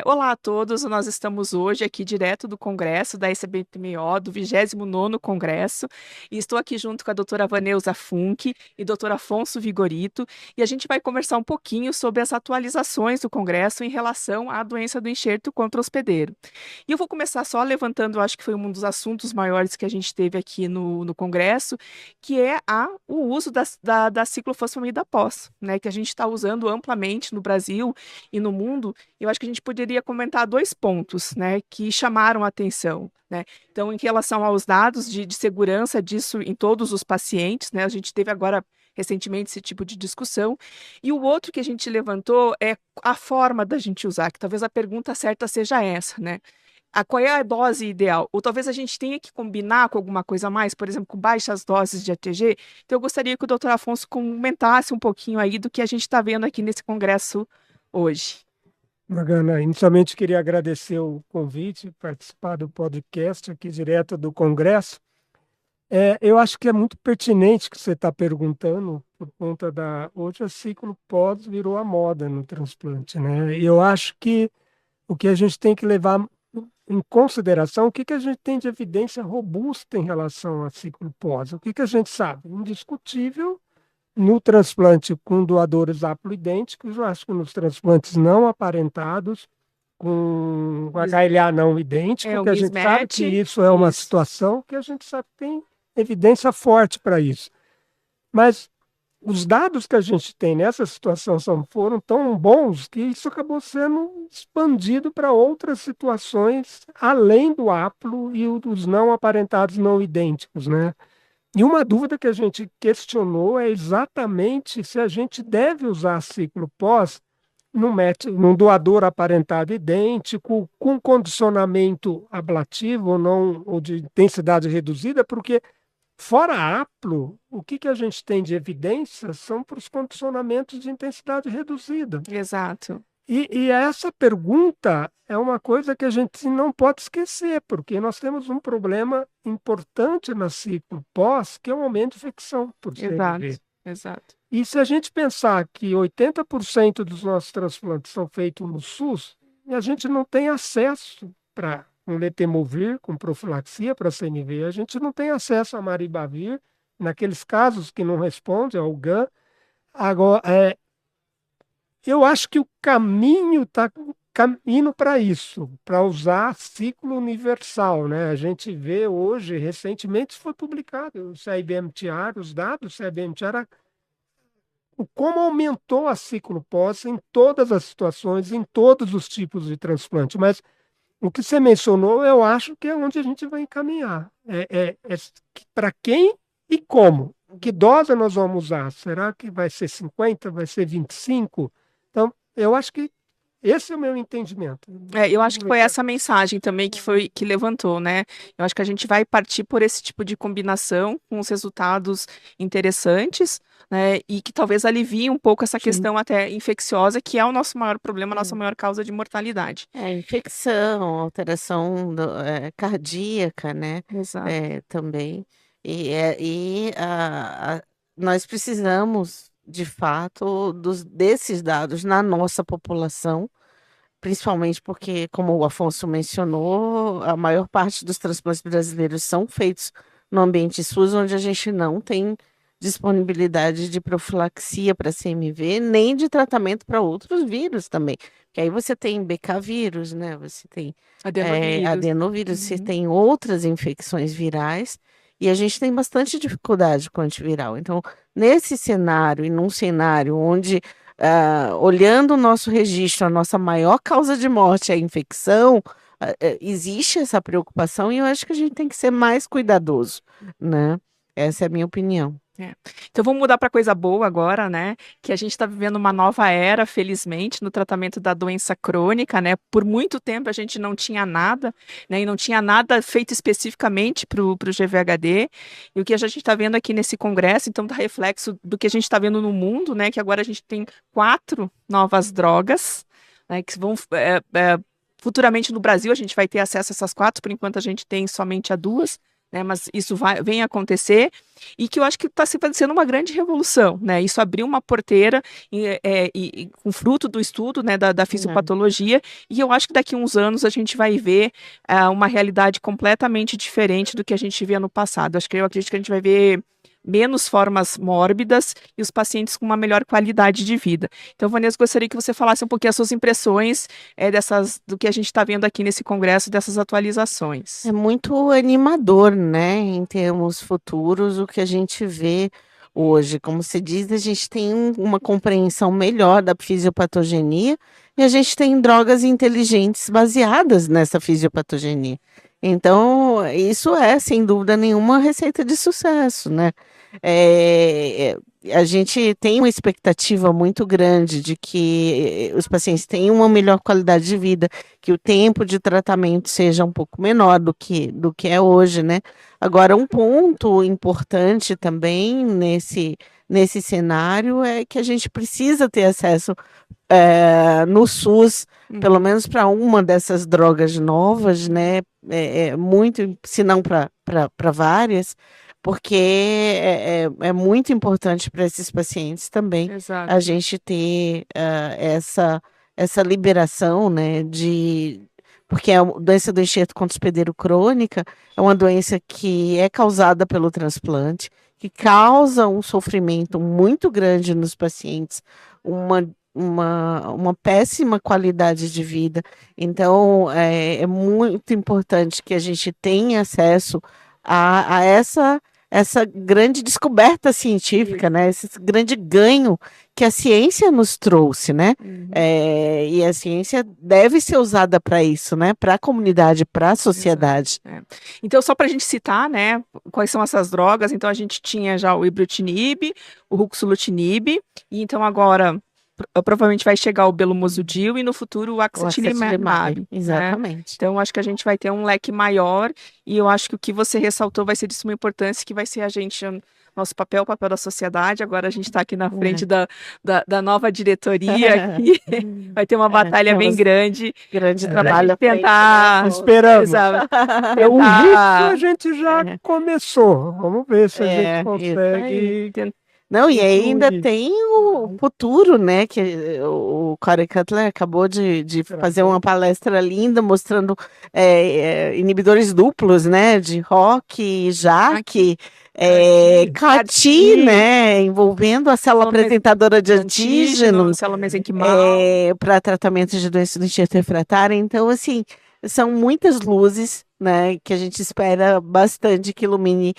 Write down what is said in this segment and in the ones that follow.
Olá a todos, nós estamos hoje aqui direto do Congresso da SBPMO, do 29º Congresso, e estou aqui junto com a doutora Vaneusa Funk e doutor Afonso Vigorito, e a gente vai conversar um pouquinho sobre as atualizações do Congresso em relação à doença do enxerto contra o hospedeiro. E eu vou começar só levantando, acho que foi um dos assuntos maiores que a gente teve aqui no Congresso, que é o uso da ciclofosfamida pós, né, que a gente está usando amplamente no Brasil e no mundo. Eu acho que a gente poderia comentar dois pontos, né, que chamaram a atenção, né? Então, em relação aos dados de segurança disso em todos os pacientes, né, a gente teve agora recentemente esse tipo de discussão. E o outro que a gente levantou é a forma da gente usar, que talvez a pergunta certa seja essa, né? Qual é a dose ideal? Ou talvez a gente tenha que combinar com alguma coisa a mais, por exemplo, com baixas doses de ATG. Então, eu gostaria que o doutor Afonso comentasse um pouquinho aí do que a gente está vendo aqui nesse congresso hoje. Magana, inicialmente queria agradecer o convite, participar do podcast aqui direto do Congresso. Eu acho que é muito pertinente que você está perguntando, por conta hoje o ciclo pós virou a moda no transplante, né? E eu acho que o que a gente tem que levar em consideração, o que a gente tem de evidência robusta em relação a ciclo pós? O que a gente sabe? Indiscutível. No transplante com doadores haploidênticos, eu acho que nos transplantes não aparentados, com Mis- HLA não idêntico, o que a gente sabe mismatch, que isso é uma isso. situação que a gente sabe que tem evidência forte para isso. Mas os dados que a gente tem nessa situação foram tão bons que isso acabou sendo expandido para outras situações, além do haplo e dos não aparentados não idênticos, né? E uma dúvida que a gente questionou é exatamente se a gente deve usar ciclo pós num doador aparentado idêntico, com condicionamento ablativo ou não, ou de intensidade reduzida, porque fora haplo, o que a gente tem de evidência são para os condicionamentos de intensidade reduzida. Exato. E essa pergunta é uma coisa que a gente não pode esquecer, porque nós temos um problema importante na ciclo pós, que é o aumento de infecção por CMV. Exato. Exato. E se a gente pensar que 80% dos nossos transplantes são feitos no SUS, e a gente não tem acesso para um letermovir com profilaxia para CMV, a gente não tem acesso a maribavir, naqueles casos que não respondem ao GAN. Agora, eu acho que o caminho está indo para isso, para usar ciclo universal, né? A gente vê hoje, recentemente foi publicado o CIBMTR, os dados do CIBMTR, como aumentou a ciclo pós em todas as situações, em todos os tipos de transplante. Mas o que você mencionou, eu acho que é onde a gente vai encaminhar. Para quem e como? Que dose nós vamos usar? Será que vai ser 50? Vai ser 25? Então, eu acho que esse é o meu entendimento. Eu acho Vamos que ver foi se é. essa mensagem também que levantou, né? Eu acho que a gente vai partir por esse tipo de combinação com os resultados interessantes, né? E que talvez alivie um pouco essa Sim. questão até infecciosa, que é o nosso maior problema, a nossa É, maior causa de mortalidade. infecção, alteração cardíaca, né? Exato. Também. Nós precisamos, de fato, desses dados na nossa população, principalmente porque, como o Afonso mencionou, a maior parte dos transplantes brasileiros são feitos no ambiente SUS, onde a gente não tem disponibilidade de profilaxia para CMV, nem de tratamento para outros vírus também. Que aí você tem BK vírus, né? Você tem Adenovírus. adenovírus, você Uhum. tem outras infecções virais, e a gente tem bastante dificuldade com antiviral. Então, nesse cenário, e num cenário onde olhando o nosso registro, a nossa maior causa de morte é a infecção, existe essa preocupação e eu acho que a gente tem que ser mais cuidadoso, né? Essa é a minha opinião. É. Então vamos mudar para coisa boa agora, né? Que a gente está vivendo uma nova era, felizmente, no tratamento da doença crônica, né? Por muito tempo a gente não tinha nada, né? E não tinha nada feito especificamente para o GVHD. E o que a gente está vendo aqui nesse congresso, então, dá reflexo do que a gente está vendo no mundo, né? Que agora a gente tem 4 novas drogas, né? Que vão futuramente no Brasil a gente vai ter acesso a essas 4, por enquanto a gente tem somente a 2. né? Mas isso vem acontecer e que eu acho que está se fazendo uma grande revolução, né? Isso abriu uma porteira com fruto do estudo, né, da fisiopatologia, e eu acho que daqui a uns anos a gente vai ver uma realidade completamente diferente do que a gente via no passado. Eu acredito que a gente vai ver menos formas mórbidas e os pacientes com uma melhor qualidade de vida. Então, Vanessa, gostaria que você falasse um pouquinho as suas impressões do que a gente está vendo aqui nesse congresso, dessas atualizações. É muito animador, né, em termos futuros, o que a gente vê hoje. Como se diz, a gente tem uma compreensão melhor da fisiopatogenia e a gente tem drogas inteligentes baseadas nessa fisiopatogenia. Então, isso é, sem dúvida nenhuma, receita de sucesso, né? A gente tem uma expectativa muito grande de que os pacientes tenham uma melhor qualidade de vida, que o tempo de tratamento seja um pouco menor do que é hoje, né? Agora, um ponto importante também nesse cenário é que a gente precisa ter acesso no SUS, pelo menos para uma dessas drogas novas, né? Muito, se não para várias, porque é muito importante para esses pacientes também Exato. a gente ter essa liberação, né, porque a doença do enxerto contra hospedeiro crônica é uma doença que é causada pelo transplante, que causa um sofrimento muito grande nos pacientes, uma péssima qualidade de vida. Então, é muito importante que a gente tenha acesso a essa grande descoberta científica, né? Esse grande ganho que a ciência nos trouxe, né? E a ciência deve ser usada para isso, né? Para a comunidade, para a sociedade. Então, só para a gente citar, né? Quais são essas drogas? Então, a gente tinha já o ibrutinib, o ruxolutinib, e então agora provavelmente vai chegar o belumosudil e no futuro o axatilimab. Exatamente. Né? Então, acho que a gente vai ter um leque maior e eu acho que o que você ressaltou vai ser de suma importância, que vai ser nosso papel, o papel da sociedade. Agora a gente está aqui na frente da nova diretoria, que vai ter uma batalha bem grande. Grande trabalho. Tentar... Esperamos. O risco a gente já começou. Vamos ver se a gente consegue... Não, e ainda tem o futuro, né? Que o Corey Cutler acabou de fazer uma palestra linda mostrando inibidores duplos, né? De ROCK, JAK, CAR-T, né? Envolvendo a célula apresentadora de antígeno, célula mesenquimal, para tratamento de doença do enxerto refratário. Então, assim, são muitas luzes, né, que a gente espera bastante que ilumine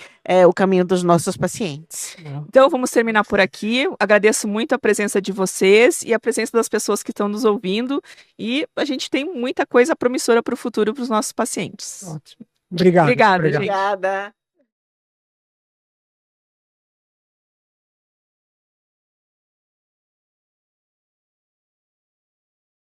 o caminho dos nossos pacientes. Então, vamos terminar por aqui. Eu agradeço muito a presença de vocês e a presença das pessoas que estão nos ouvindo. E a gente tem muita coisa promissora para o futuro para os nossos pacientes. Ótimo. Obrigado. Obrigada, gente. Obrigada.